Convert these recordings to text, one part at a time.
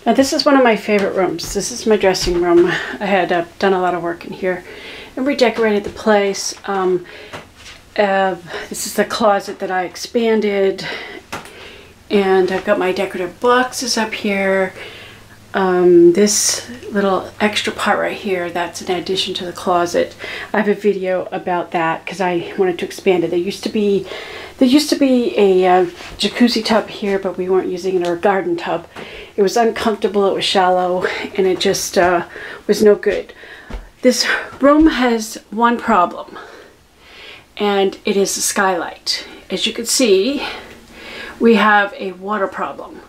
Now this is one of my favorite rooms. This is my dressing room. I had done a lot of work in here and redecorated the place. This is the closet that I expanded, and I've got my decorative boxes up here. This little extra part right here, that's an addition to the closet. I have a video about that because I wanted to expand it. There used to be a jacuzzi tub here, but we weren't using it, or a garden tub. It was uncomfortable, it was shallow, and it just was no good. This room has one problem, and it is the skylight. As you can see, we have a water problem.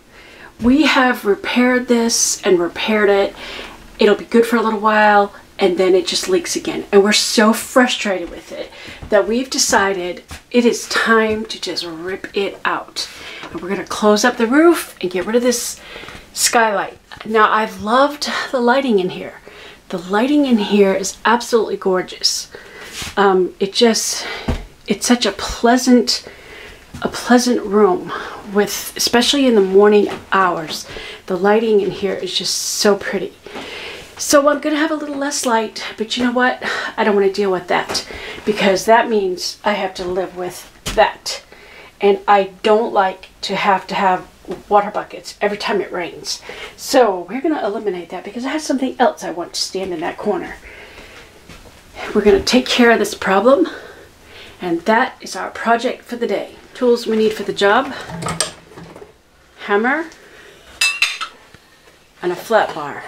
We have repaired this and repaired it. It'll be good for a little while, and then it just leaks again. And we're so frustrated with it that we've decided it is time to just rip it out. And we're gonna close up the roof and get rid of this skylight. Now, I've loved the lighting in here. The lighting in here is absolutely gorgeous. It's such a pleasant room, with, especially in the morning hours. The lighting in here is just so pretty. So I'm gonna have a little less light, but you know what? I don't want to deal with that, because that means I have to live with that. And I don't like to have water buckets every time it rains. So we're gonna eliminate that, because I have something else I want to stand in that corner. We're gonna take care of this problem, and that is our project for the day. Tools we need for the job: hammer and a flat bar.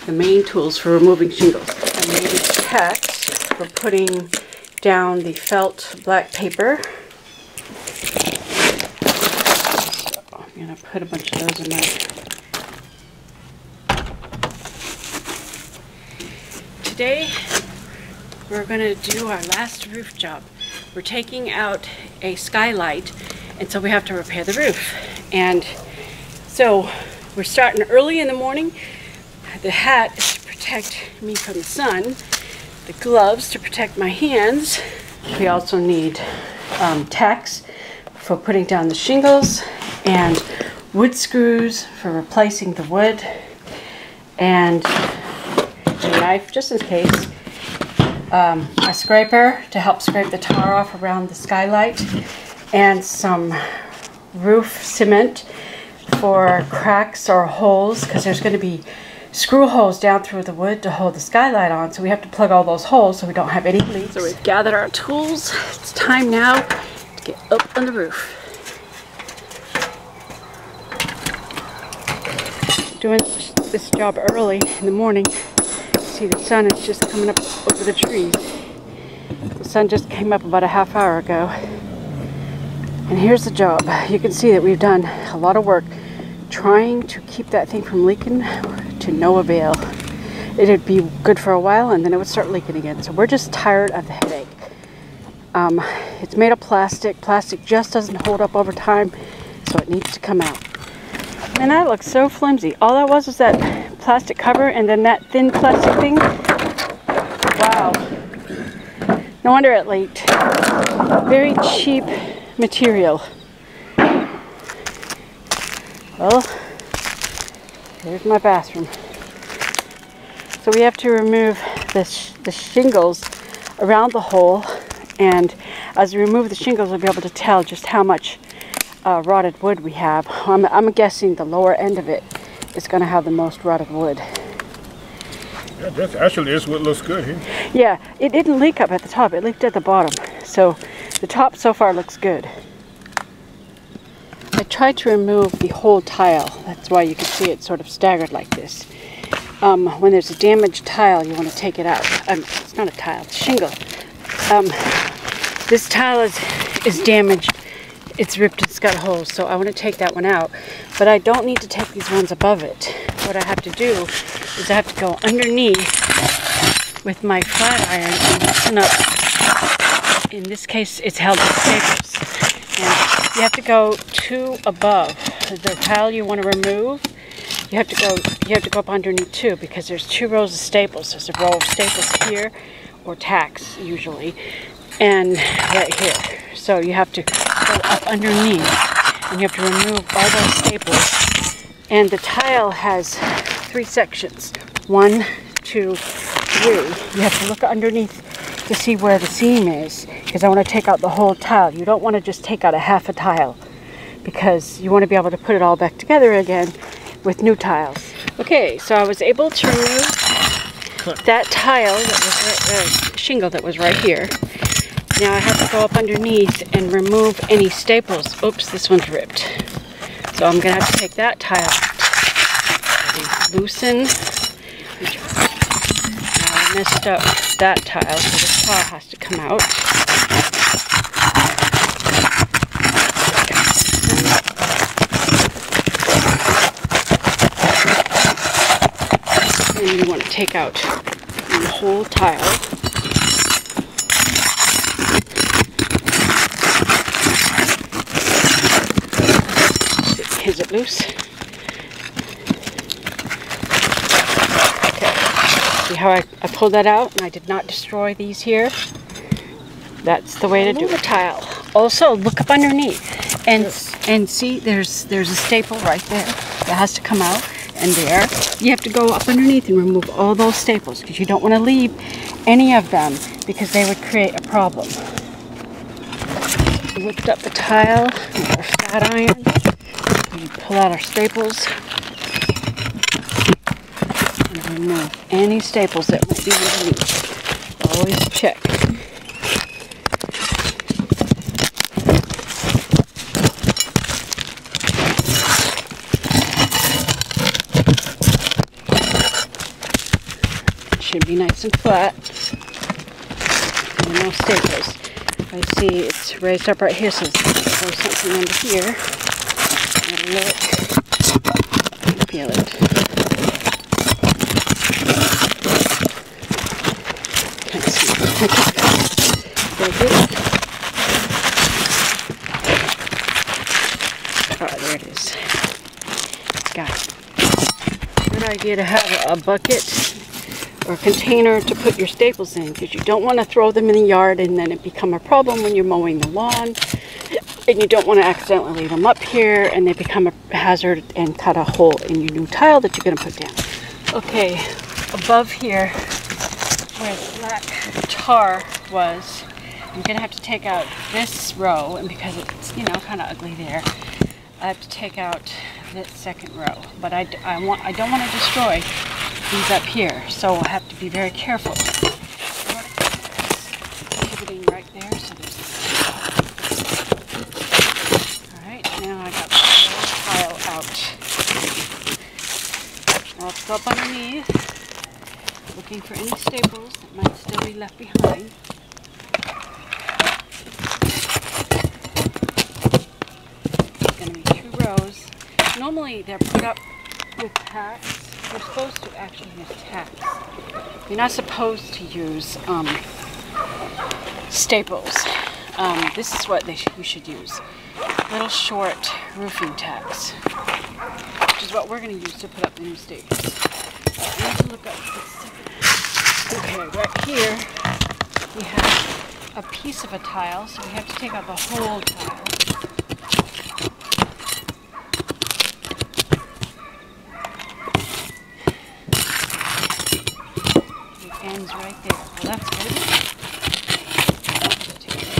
The main tools for removing shingles. I made a text for putting down the felt black paper. So I'm going to put a bunch of those in there. Today we're going to do our last roof job. We're taking out a skylight, and so we have to repair the roof. And so we're starting early in the morning. The hat is to protect me from the sun, the gloves to protect my hands. We also need tacks for putting down the shingles, and wood screws for replacing the wood, and a knife just in case, a scraper to help scrape the tar off around the skylight, and some roof cement for cracks or holes, because there's going to be screw holes down through the wood to hold the skylight on, so we have to plug all those holes so we don't have any leaks. So we've gathered our tools. It's time now to get up on the roof. Doing this job early in the morning. See, the sun is just coming up over the trees. The sun just came up about a half hour ago. And here's the job. You can see that we've done a lot of work trying to keep that thing from leaking, to no avail. It'd be good for a while, and then it would start leaking again. So we're just tired of the headache. It's made of plastic. Plastic just doesn't hold up over time, so it needs to come out. And that looks so flimsy. All that was that plastic cover, and then that thin plastic thing. Wow. No wonder it leaked. Very cheap material. Well, here's my bathroom. So we have to remove the shingles around the hole, and as we remove the shingles, we'll be able to tell just how much rotted wood we have. I'm guessing the lower end of it is going to have the most rotted wood. Yeah, this wood looks good here. Yeah, it didn't leak up at the top, it leaked at the bottom. So the top so far looks good. I tried to remove the whole tile. That's why you can see it sort of staggered like this. When there's a damaged tile, you want to take it out. It's not a tile, it's shingle. This tile is damaged. It's ripped, it's got holes, so I want to take that one out. But I don't need to take these ones above it. What I have to do is I have to go underneath with my flat iron and loosen up. In this case, it's held with staples. And you have to go to above the tile you want to remove. You have to go up underneath too, because there's two rows of staples. There's a row of staples here, or tacks usually, and right here. So you have to go up underneath, and you have to remove all those staples And the tile has 3 sections. 1, 2, 3. You have to look underneath to see where the seam is, because I want to take out the whole tile. You don't want to just take out a half a tile, because you want to be able to put it all back together again with new tiles. Okay, so I was able to remove that tile that was shingle that was right here. Now I have to go up underneath and remove any staples. Oops, this one's ripped. So I'm going to have to take that tile out. Loosen. Now I messed up that tile, so this tile has to come out. And you want to take out the whole tile. Is it loose? Okay. See how I pulled that out and I did not destroy these here? That's the way to do a tile. Also, look up underneath and see there's a staple right there that has to come out. And there, you have to go up underneath and remove all those staples, because you don't want to leave any of them, because they would create a problem. Lift up the tile with our flat iron. We pull out our staples and remove any staples that won't be underneath. Always check. Should be nice and flat. And no staples. I see it's raised up right here, so there's something under here. Have a look. Feel it. Can't see. Very good. Oh, there it is. Got it. Good idea to have a bucket or a container to put your staples in, because you don't want to throw them in the yard and then it become a problem when you're mowing the lawn, and you don't want to accidentally leave them up here and they become a hazard and cut a hole in your new tile that you're going to put down. Okay, above here where the black tar was, I'm going to have to take out this row, and because it's, you know, kind of ugly there, I have to take out this second row, but I don't want to destroy these up here, so we'll have to be very careful. Pivoting right there, so there's. Alright, now I got the whole tile out. Now let's go up underneath, looking for any staples that might still be left behind. It's going to be 2 rows. Normally they're put up with tacks. You're supposed to actually use tacks. You're not supposed to use staples. This is what you should use. Little short roofing tacks, which is what we're going to use to put up the new staples. I need to look up this. Okay, right here we have a piece of a tile, so we have to take out the whole tile. Ends right there. Well, that's good. Take a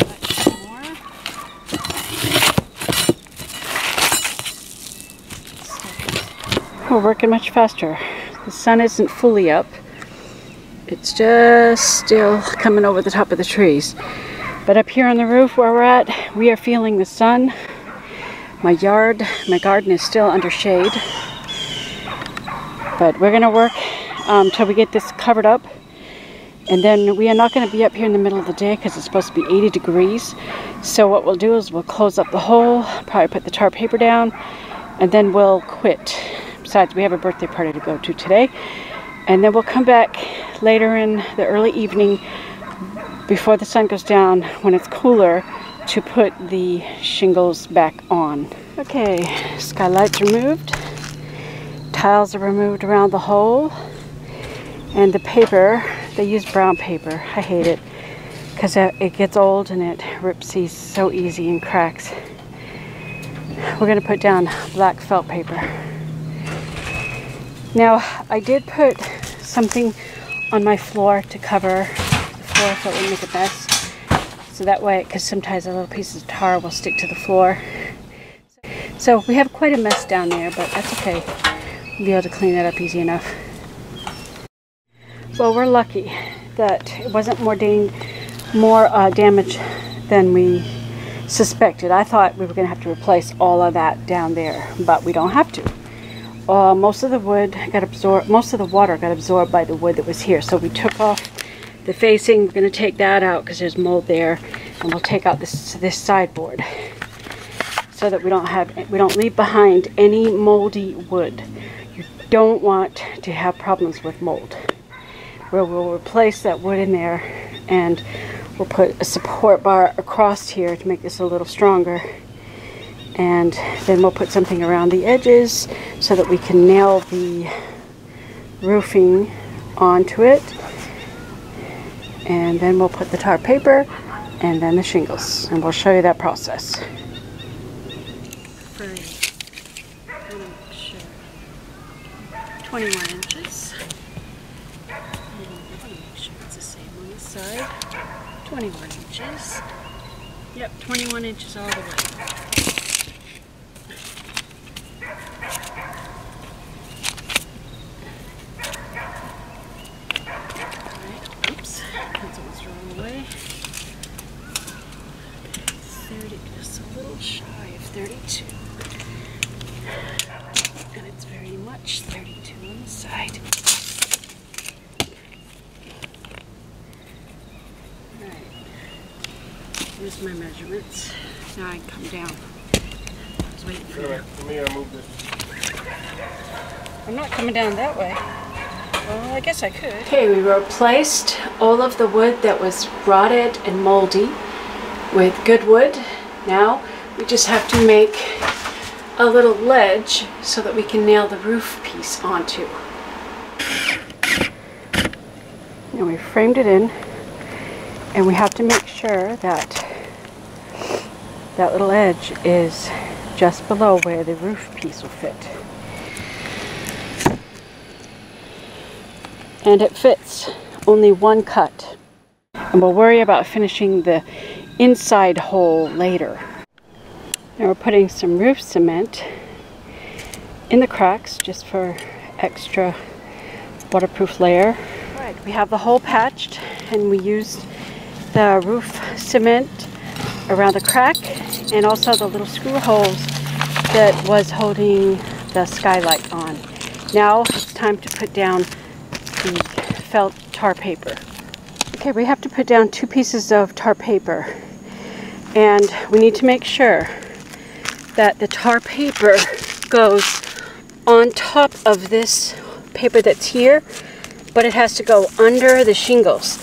little more. We're working much faster. The sun isn't fully up. It's just still coming over the top of the trees. But up here on the roof where we're at, we are feeling the sun. My garden is still under shade. But we're going to work till we get this covered up. And then we are not going to be up here in the middle of the day because it's supposed to be 80 degrees. So what we'll do is we'll close up the hole, probably put the tar paper down, and then we'll quit. Besides, we have a birthday party to go to today. And then we'll come back later in the early evening before the sun goes down when it's cooler to put the shingles back on. Okay, skylight's removed. Tiles are removed around the hole. And the paper, they use brown paper. I hate it because it gets old and it rips these so easy and cracks. We're going to put down black felt paper. Now, I did put something on my floor to cover the floor so it wouldn't make a mess. So that way, because sometimes the little pieces of tar will stick to the floor. So we have quite a mess down there, but that's okay. We'll be able to clean that up easy enough. Well, we're lucky that it wasn't more damage than we suspected. I thought we were going to have to replace all of that down there, but we don't have to. Most of the wood got absorbed, most of the water got absorbed by the wood that was here. So we took off the facing. We're going to take that out because there's mold there, and we'll take out this sideboard so that we don't leave behind any moldy wood. You don't want to have problems with mold. We'll replace that wood in there, and we'll put a support bar across here to make this a little stronger. And then we'll put something around the edges so that we can nail the roofing onto it. And then we'll put the tar paper and then the shingles. And we'll show you that process. 21 inches. And I want to make sure it's the same on this side. 21 inches. Yep, 21 inches all the way. Oops, that's almost the wrong way. 30, just a little shy of 32. And it's very much 32 on the side. Alright, here's my measurements. Now I can come down. I was waiting for you. For me, I move this. I'm not coming down that way. Well, I guess I could. Okay, we replaced all of the wood that was rotted and moldy with good wood. Now we just have to make a little ledge so that we can nail the roof piece onto. And we framed it in, and we have to make sure that that little edge is just below where the roof piece will fit. And it fits only one cut. And we'll worry about finishing the inside hole later. Now we're putting some roof cement in the cracks just for extra waterproof layer. Right, we have the hole patched, and we used the roof cement around the crack and also the little screw holes that was holding the skylight on. Now it's time to put down the felt tar paper. Okay, we have to put down 2 pieces of tar paper, and we need to make sure that the tar paper goes on top of this paper that's here, but it has to go under the shingles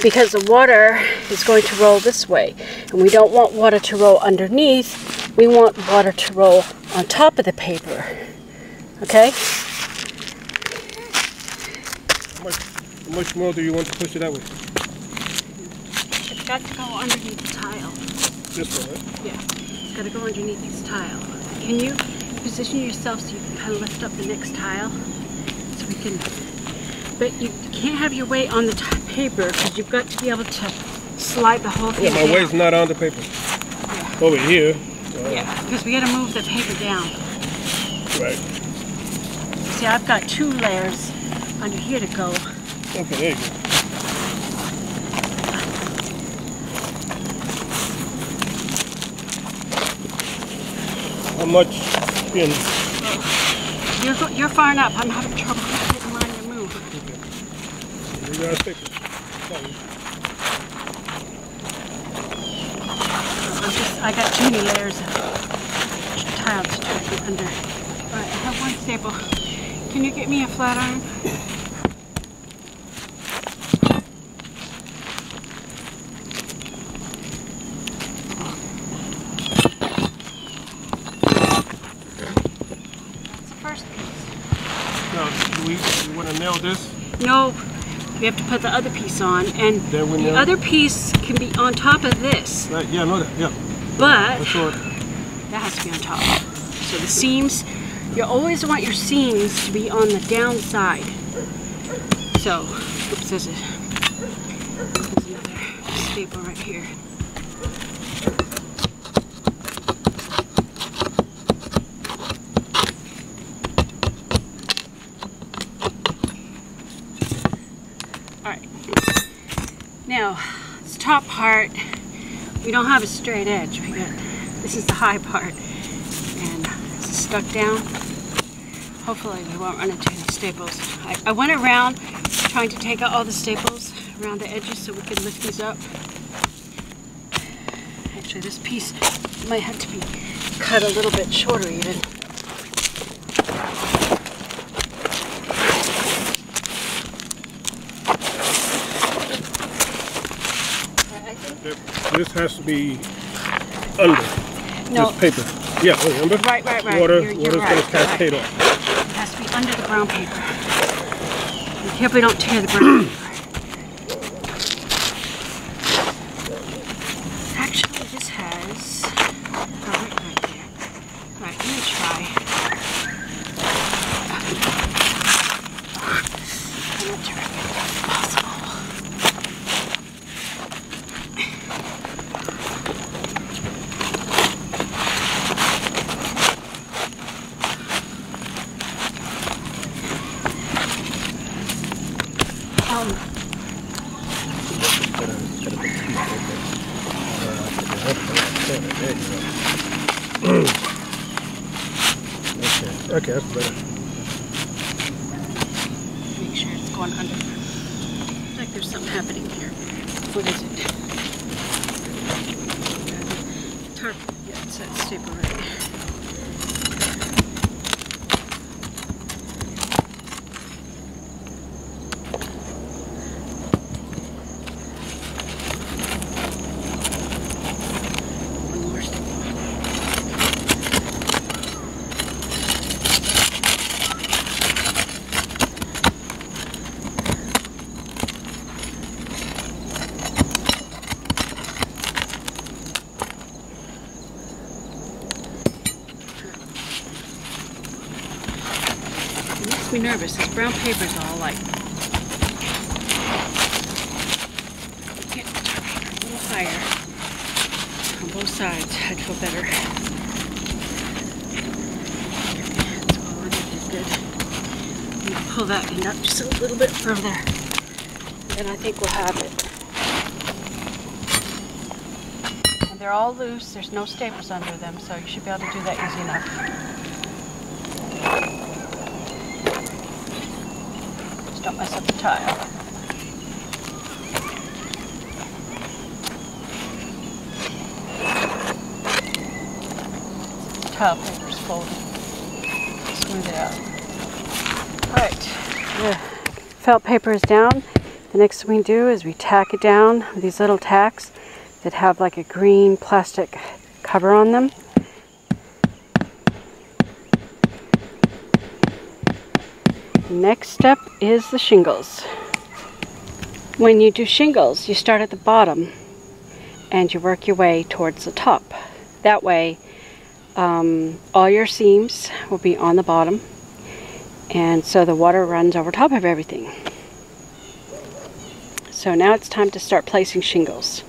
because the water is going to roll this way, and we don't want water to roll underneath. We want water to roll on top of the paper. Okay? How much more do you want to push it that way? It's got to go underneath the tile. This one, right? Yeah, it's got to go underneath this tile. Can you position yourself so you can kind of lift up the next tile? So we can, but you can't have your weight on the paper because you've got to be able to slide the whole thing down. My weight's not on the paper. Yeah. Over here. Yeah, because we got to move the paper down. Right. See, I've got 2 layers under here to go. Okay, there you go. How much in? You're far enough. I'm having trouble getting mine to move. Okay. You gotta stick it. I got too many layers of tile to try to get under. Alright, I have one staple. Can you get me a flat iron? You want to nail this? No, we have to put the other piece on, and the other piece can be on top of this. Right, yeah, I know that, yeah. But That's what. that has to be on top. So the seams You always want your seams to be on the downside. So, oops, there's another staple right here. Alright. Now, this top part, we don't have a straight edge. This is the high part. And this is stuck down. Hopefully we won't run into any staples. I went around trying to take out all the staples around the edges so we could lift these up. Actually, this piece might have to be cut a little bit shorter even. This has to be under this paper. Yeah, remember? Right. Water's You're going right. to cascade off. It has to be under the brown paper. Be careful we don't tear the brown paper. Actually, this has... Oh, right there. Right, let me try. I'm not terrific if possible. Okay, that's better. Make sure it's going under. Looks like there's something happening here. What is it? Tarp. Yeah, it's that staple right there. Makes me nervous. This brown paper is all like. Get the tar paper a little higher on both sides. I'd feel better. That's all we're doing. Good. I'm gonna pull that end up just a little bit further, and I think we'll have it. And they're all loose. There's no staples under them, so you should be able to do that easy enough. Don't mess up the tile. The tile paper's folded. Smooth it out. Alright, the felt paper is down. The next thing we do is we tack it down with these little tacks that have like a green plastic cover on them. Next step is the shingles. When you do shingles, you start at the bottom and you work your way towards the top. That way, all your seams will be on the bottom, and so the water runs over top of everything. So now it's time to start placing shingles.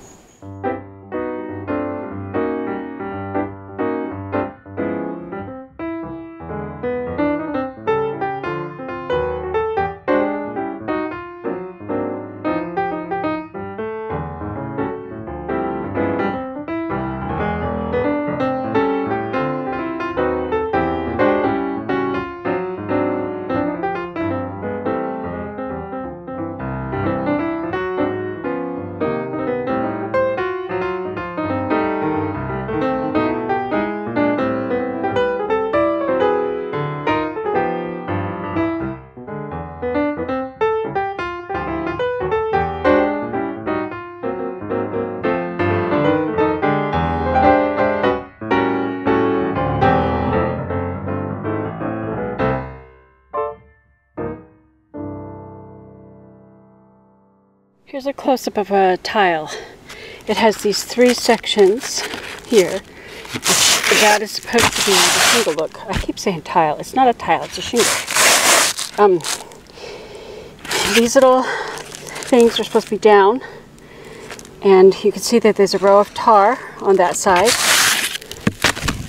Here's a close-up of a tile. It has these three sections here. that is supposed to be the shingle look. I keep saying tile. It's not a tile, it's a shingle. These little things are supposed to be down, and you can see that there's a row of tar on that side,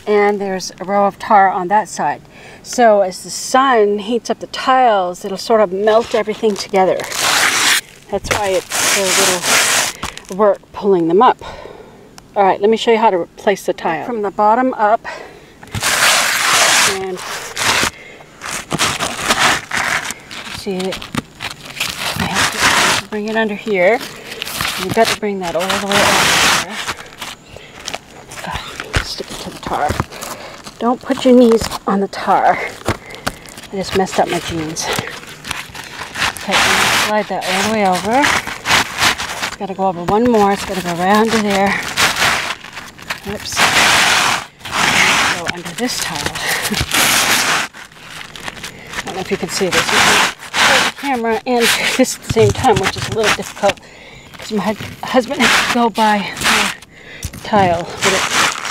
and there's a row of tar on that side. So as the sun heats up the tiles, it'll sort of melt everything together. That's why it's so little work pulling them up. All right, let me show you how to place the tile. From the bottom up, and see it. I have to bring it under here. You've got to bring that all the way over here. Stick it to the tar. Don't put your knees on the tar. I just messed up my jeans. Okay, I'm going to slide that all the way over. It's got to go over one more. It's got to go right under there. Oops. Go under this tile. I don't know if you can see this. You can hold the camera and this at the same time, which is a little difficult because my husband has to go by the tile, but it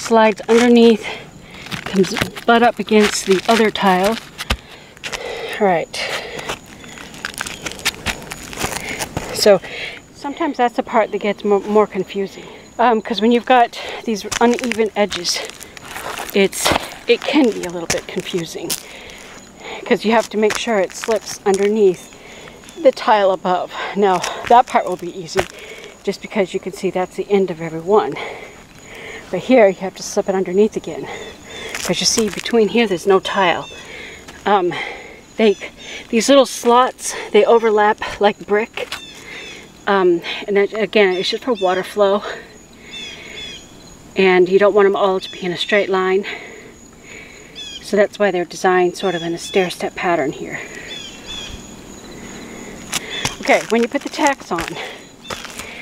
slides underneath, comes butt up against the other tile. All right. So sometimes that's the part that gets more confusing. Because when you've got these uneven edges, it can be a little bit confusing. Because you have to make sure it slips underneath the tile above. Now, that part will be easy, just because you can see that's the end of every one. But here, you have to slip it underneath again. Because you see, between here, there's no tile. These little slots, they overlap like brick. And that, again, it's just for water flow. And you don't want them all to be in a straight line. So that's why they're designed sort of in a stair-step pattern here. Okay, when you put the tacks on,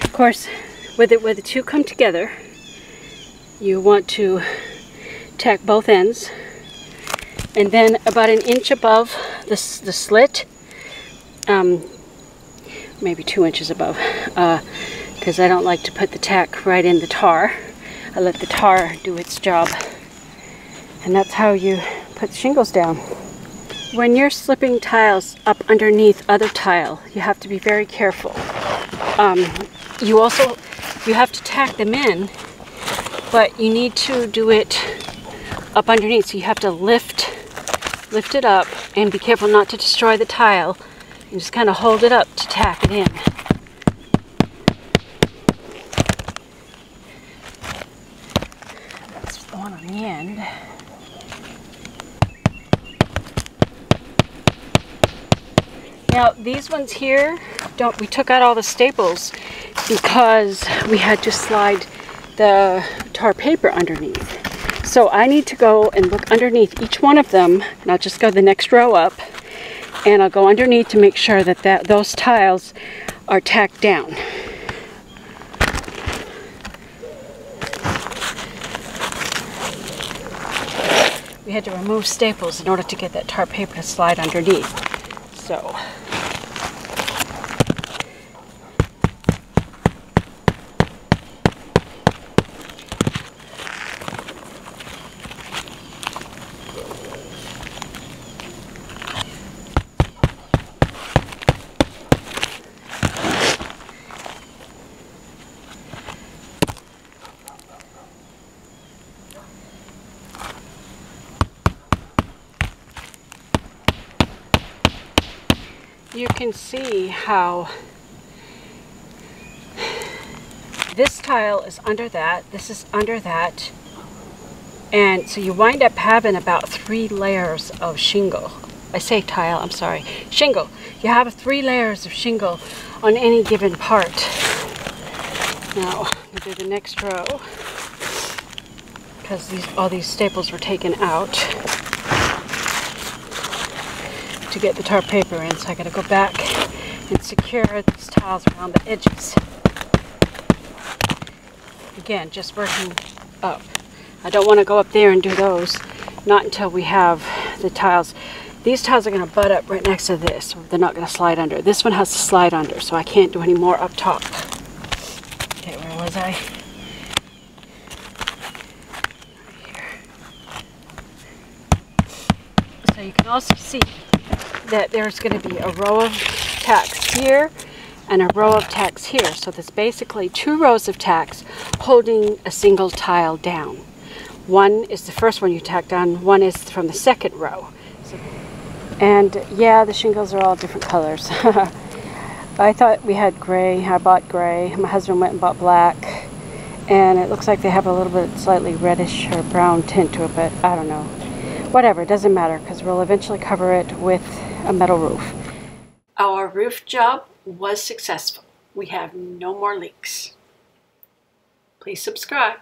of course, where the two come together, you want to tack both ends. And then about an inch above the slit, maybe 2 inches above, because I don't like to put the tack right in the tar. I let the tar do its job. And that's how you put shingles down. When you're slipping tiles up underneath other tile, you have to be very careful. You have to tack them in, but you need to do it up underneath. So you have to lift it up and be careful not to destroy the tile, and just kind of hold it up to tack it in. That's the one on the end. Now these ones here, we took out all the staples because we had to slide the tar paper underneath. So I need to go and look underneath each one of them, and I'll just go the next row up, and I'll go underneath to make sure that those tiles are tacked down. We had to remove staples in order to get that tar paper to slide underneath. So you can see how this tile is under that, this is under that, and so you wind up having about 3 layers of shingle. I say tile, I'm sorry, shingle. You have 3 layers of shingle on any given part. Now, we'll do the next row, because all these staples were taken out to get the tar paper in, so I gotta go back and secure these tiles around the edges. Again, just working up. I don't want to go up there and do those, not until we have the tiles. These tiles are going to butt up right next to this. They're not going to slide under. This one has to slide under, so I can't do any more up top. Okay, where was I? Right here. So you can also see that there's going to be a row of tacks here and a row of tacks here. So there's basically 2 rows of tacks holding a single tile down. One is the first one you tack down, one is from the second row. And yeah, the shingles are all different colors. I thought we had gray. I bought gray. My husband went and bought black. And it looks like they have a little bit slightly reddish or brown tint to it, but I don't know. Whatever, it doesn't matter because we'll eventually cover it with a metal roof. Our roof job was successful. We have no more leaks. Please subscribe.